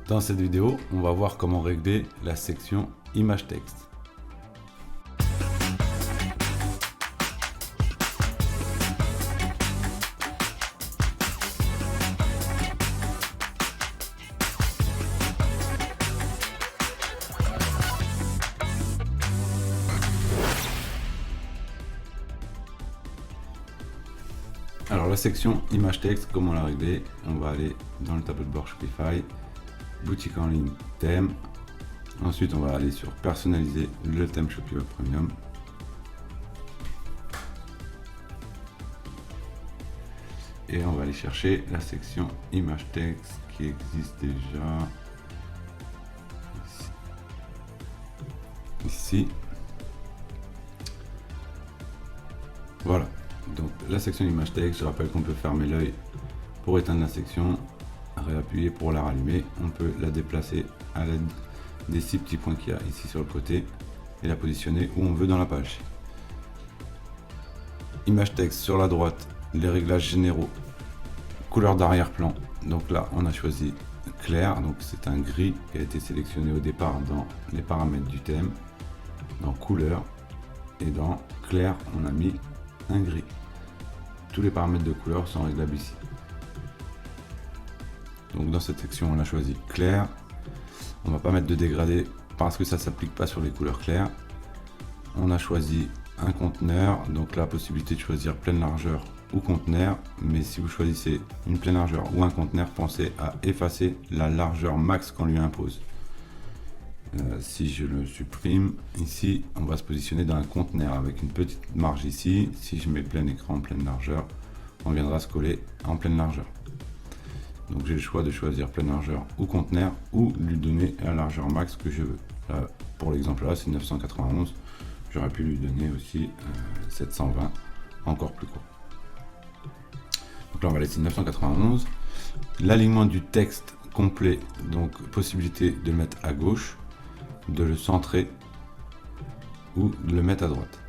Dans cette vidéo, on va voir comment régler la section image texte. Alors la section image texte, comment la régler? On va aller dans le tableau de bord Shopify, boutique en ligne, thème. Ensuite on va aller sur personnaliser le thème Shopify Premium. Et on va aller chercher la section image texte qui existe déjà ici. Voilà. Donc la section image texte, je rappelle qu'on peut fermer l'œil pour éteindre la section, réappuyer pour la rallumer. On peut la déplacer à l'aide des 6 petits points qu'il y a ici sur le côté et la positionner où on veut dans la page. Image texte sur la droite, les réglages généraux, couleur d'arrière-plan. Donc là on a choisi clair, donc c'est un gris qui a été sélectionné au départ dans les paramètres du thème. Dans couleur et dans clair on a mis un gris. Tous les paramètres de couleur sont réglables ici. Donc dans cette section on a choisi clair. On va pas mettre de dégradé parce que ça s'applique pas sur les couleurs claires. On a choisi un conteneur, donc la possibilité de choisir pleine largeur ou conteneur, mais si vous choisissez une pleine largeur ou un conteneur, pensez à effacer la largeur max qu'on lui impose. Si je le supprime, ici on va se positionner dans un conteneur avec une petite marge ici. Si je mets plein écran en pleine largeur, on viendra se coller en pleine largeur. Donc j'ai le choix de choisir pleine largeur ou conteneur ou lui donner la largeur max que je veux. Là, pour l'exemple là c'est 991, j'aurais pu lui donner aussi 720, encore plus court. Donc là on va laisser 991. L'alignement du texte complet, donc possibilité de le mettre à gauche, de le centrer ou de le mettre à droite.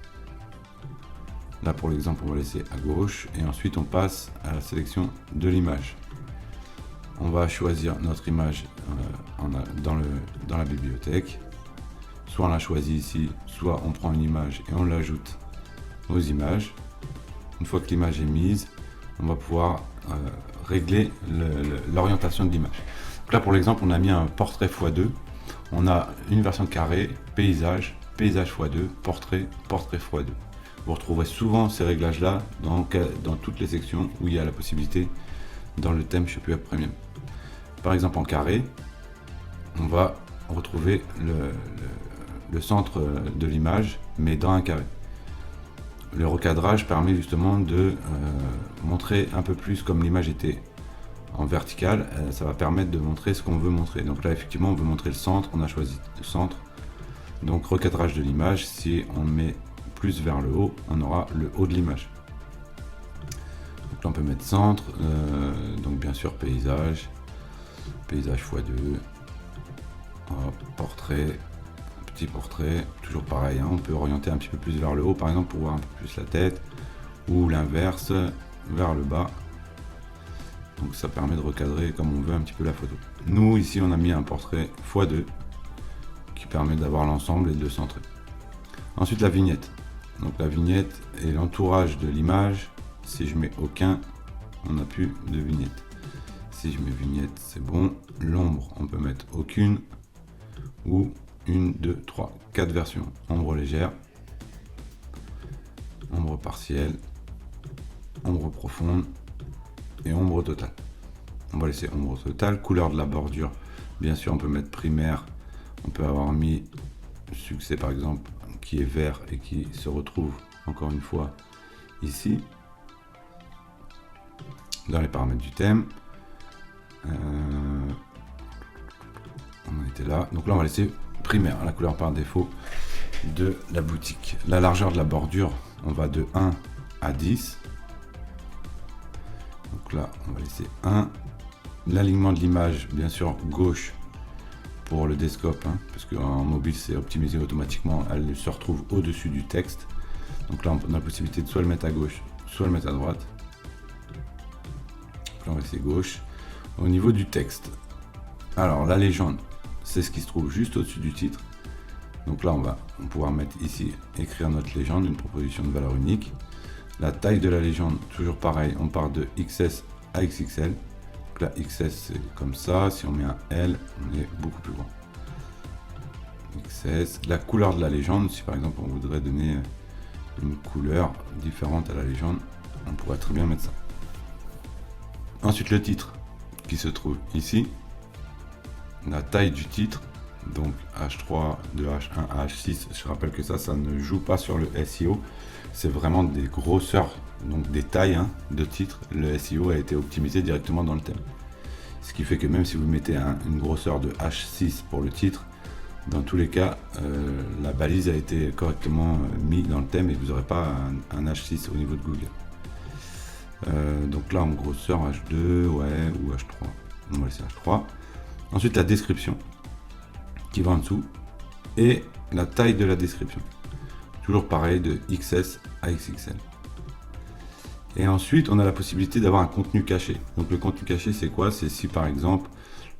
Là pour l'exemple on va laisser à gauche et ensuite on passe à la sélection de l'image. On va choisir notre image dans la bibliothèque. Soit on la choisit ici, soit on prend une image et on l'ajoute aux images. Une fois que l'image est mise, on va pouvoir régler l'orientation de l'image. Là pour l'exemple on a mis un portrait x2. On a une version carré, paysage, paysage x2, portrait, portrait x2. Vous retrouverez souvent ces réglages là dans toutes les sections où il y a la possibilité dans le thème Shopify Premium. Par exemple en carré, on va retrouver le centre de l'image mais dans un carré. Le recadrage permet justement de montrer un peu plus comme l'image était en vertical, ça va permettre de montrer ce qu'on veut montrer. Donc là effectivement on veut montrer le centre, on a choisi le centre. Donc recadrage de l'image, si on met plus vers le haut, on aura le haut de l'image. Donc là on peut mettre centre, donc bien sûr paysage, paysage x2, portrait, petit portrait, toujours pareil, hein, on peut orienter un petit peu plus vers le haut par exemple pour voir un peu plus la tête, ou l'inverse, vers le bas. Donc ça permet de recadrer comme on veut un petit peu la photo. Nous ici on a mis un portrait x2 qui permet d'avoir l'ensemble et de le centrer. Ensuite la vignette. Donc la vignette est l'entourage de l'image. Si je mets aucun, on n'a plus de vignette. Si je mets vignette, c'est bon. L'ombre, on peut mettre aucune ou 1, 2, 3, 4 versions. Ombre légère, ombre partielle, ombre profonde et ombre totale. On va laisser ombre totale. Couleur de la bordure, bien sûr on peut mettre primaire. On peut avoir mis succès par exemple qui est vert et qui se retrouve encore une fois ici dans les paramètres du thème. On était là, donc là on va laisser primaire, la couleur par défaut de la boutique. La largeur de la bordure, on va de 1 à 10. Donc là on va laisser 1. L'alignement de l'image, bien sûr gauche pour le desktop, hein, parce qu'en mobile c'est optimisé automatiquement, elle se retrouve au dessus du texte. Donc là on a la possibilité de soit le mettre à gauche, soit le mettre à droite. Donc là on va laisser gauche. Au niveau du texte, Alors la légende, c'est ce qui se trouve juste au-dessus du titre. Donc là on va pouvoir mettre ici, écrire notre légende, une proposition de valeur unique. La taille de la légende, toujours pareil, on part de XS à XXL. Donc là XS c'est comme ça, si on met un L, on est beaucoup plus grand. XS, la couleur de la légende, si par exemple on voudrait donner une couleur différente à la légende, on pourrait très bien mettre ça. Ensuite le titre qui se trouve ici, la taille du titre, donc H3, de H1 à H6, je rappelle que ça ne joue pas sur le SEO, c'est vraiment des grosseurs, donc des tailles de titres, le SEO a été optimisé directement dans le thème. Ce qui fait que même si vous mettez une grosseur de H6 pour le titre, dans tous les cas, la balise a été correctement mise dans le thème et vous n'aurez pas un H6 au niveau de Google. Donc là en grosseur H2, ouais, ou H3, on va laisser H3. Ensuite la description qui va en dessous et la taille de la description. Toujours pareil de XS à XXL. Et ensuite on a la possibilité d'avoir un contenu caché. Donc le contenu caché c'est quoi? C'est si par exemple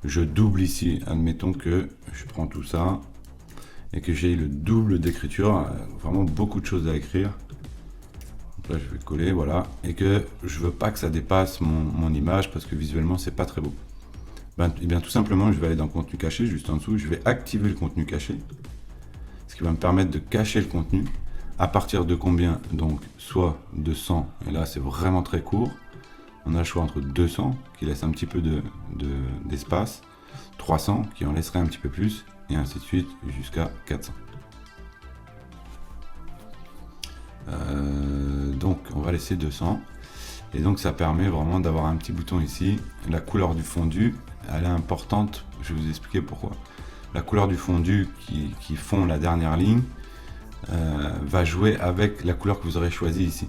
je double ici, admettons que je prends tout ça et que j'ai le double d'écriture, vraiment beaucoup de choses à écrire. Donc là je vais coller, voilà, et que je veux pas que ça dépasse mon image parce que visuellement c'est pas très beau. Et bien tout simplement je vais aller dans contenu caché, juste en dessous, je vais activer le contenu caché, ce qui va me permettre de cacher le contenu. À partir de combien? Donc soit 200, et là c'est vraiment très court, on a le choix entre 200 qui laisse un petit peu d'espace, 300 qui en laisserait un petit peu plus, et ainsi de suite jusqu'à 400. Donc on va laisser 200, et donc ça permet vraiment d'avoir un petit bouton ici. La couleur du fondu, elle est importante, je vais vous expliquer pourquoi. La couleur du fondu qui fond la dernière ligne va jouer avec la couleur que vous aurez choisie ici.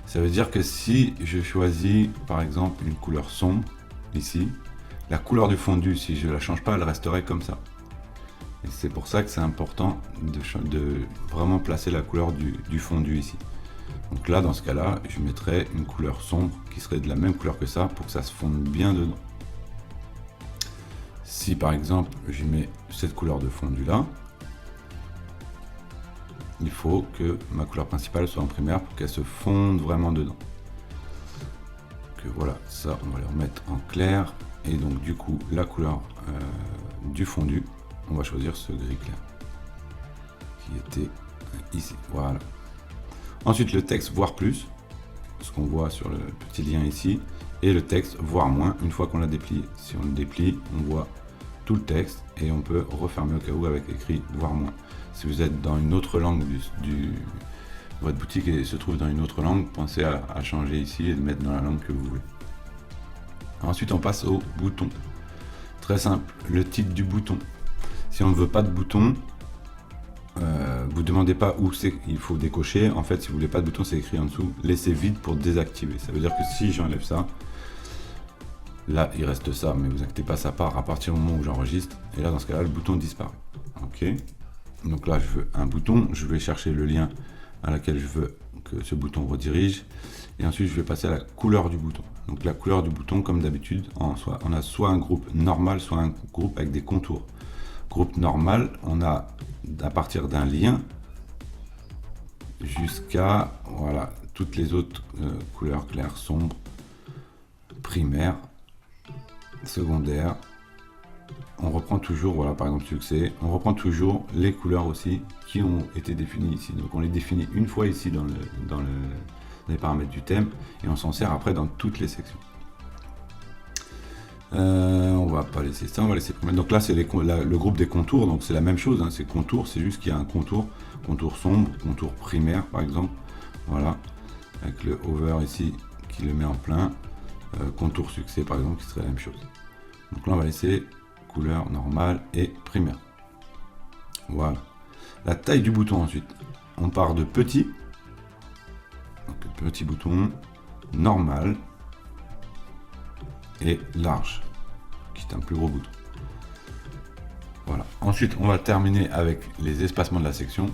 Ça veut dire que si je choisis par exemple une couleur sombre ici, la couleur du fondu, si je ne la change pas, elle resterait comme ça. Et c'est pour ça que c'est important de vraiment placer la couleur du fondu ici. Donc là, dans ce cas-là, je mettrais une couleur sombre qui serait de la même couleur que ça pour que ça se fonde bien dedans. Si par exemple, je mets cette couleur de fondu là, il faut que ma couleur principale soit en primaire pour qu'elle se fonde vraiment dedans. Que voilà, ça on va le remettre en clair, et donc du coup la couleur du fondu, on va choisir ce gris clair qui était ici, voilà. Ensuite le texte voir plus, ce qu'on voit sur le petit lien ici, et le texte voir moins une fois qu'on l'a déplié. Si on le déplie, on voit tout le texte et on peut refermer au cas où avec écrit voir moins. Si vous êtes dans une autre langue, votre boutique se trouve dans une autre langue, pensez à changer ici et de mettre dans la langue que vous voulez. Ensuite on passe au bouton. Très simple, le titre du bouton. Si on ne veut pas de bouton, vous ne demandez pas où c'est qu'il faut décocher. En fait, si vous voulez pas de bouton, c'est écrit en dessous. Laissez vide pour désactiver. Ça veut dire que si j'enlève ça, là il reste ça, mais vous inquiétez pas, ça part à partir du moment où j'enregistre. Et là dans ce cas-là, le bouton disparaît. Ok. Donc là je veux un bouton, je vais chercher le lien à laquelle je veux que ce bouton redirige, et ensuite je vais passer à la couleur du bouton. Donc la couleur du bouton, comme d'habitude, on a soit un groupe normal, soit un groupe avec des contours. Groupe normal, on a à partir d'un lien jusqu'à voilà toutes les autres couleurs claires, sombres, primaires, secondaires. On reprend toujours, voilà, par exemple succès, on reprend toujours les couleurs aussi qui ont été définies ici. Donc on les définit une fois ici dans les paramètres du thème, et on s'en sert après dans toutes les sections. On va pas laisser ça, on va laisser primaire. Donc là c'est le groupe des contours, donc c'est la même chose, c'est contour, c'est juste qu'il y a un contour sombre, contour primaire par exemple, voilà, avec le over ici qui le met en plein, contour succès par exemple qui serait la même chose. Donc là on va laisser couleur normale et primaire. Voilà. La taille du bouton ensuite. On part de petit. Donc petit bouton, normal et large, qui est un plus gros bouton. Voilà. Ensuite, on va terminer avec les espacements de la section.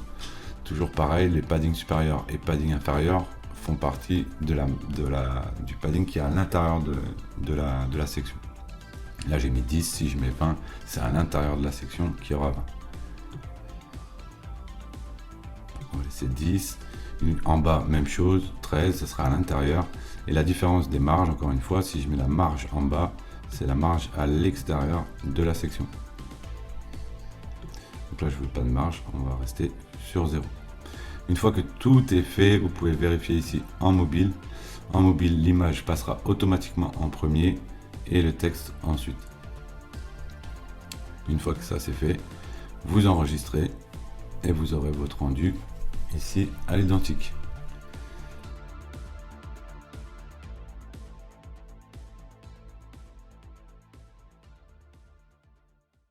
Toujours pareil, les paddings supérieurs et padding inférieurs font partie du padding qui est à l'intérieur de la section. Là j'ai mis 10, si je mets 20, c'est à l'intérieur de la section qu'il y aura 20. On va laisser 10. En bas, même chose, 13, ça sera à l'intérieur. Et la différence des marges, encore une fois, si je mets la marge en bas, c'est la marge à l'extérieur de la section. Donc là, je ne veux pas de marge, on va rester sur 0. Une fois que tout est fait, vous pouvez vérifier ici en mobile. En mobile, l'image passera automatiquement en premier et le texte ensuite. Une fois que ça c'est fait, vous enregistrez et vous aurez votre rendu ici à l'identique.